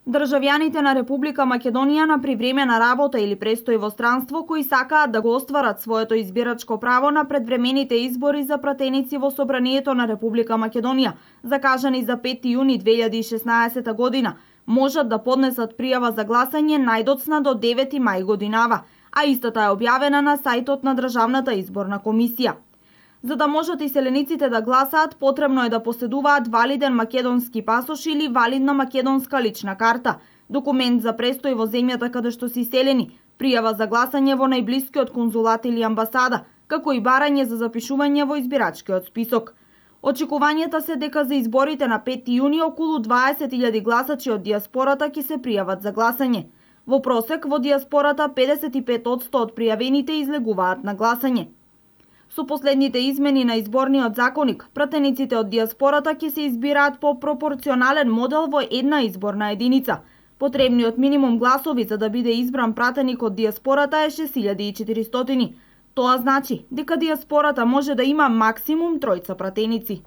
Државјаните на Република Македонија на привремена работа или престој во странство кои сакаат да го остварат своето избирачко право на предвремените избори за пратеници во Собранието на Република Македонија, закажани за 5 јуни 2016 година, можат да поднесат пријава за гласање најдоцна до 9 мај годинава, а истата е објавена на сајтот на Државната изборна комисија. За да можат иселениците да гласаат, потребно е да поседуваат валиден македонски пасош или валидна македонска лична карта, документ за престој во земјата каде што се иселени, пријава за гласање во најблискиот конзулат или амбасада, како и барање за запишување во избирачкиот список. Очекувањата се дека за изборите на 5 јуни околу 20.000 гласачи од дијаспората ќе се пријават за гласање. Во просек во дијаспората 55% од пријавените излегуваат на гласање. Со последните измени на изборниот законник, пратениците од дијаспората ќе се избираат по пропорционален модел во една изборна единица. Потребниот минимум гласови за да биде избран пратеник од дијаспората е 6400. Тоа значи дека дијаспората може да има максимум 3 пратеници.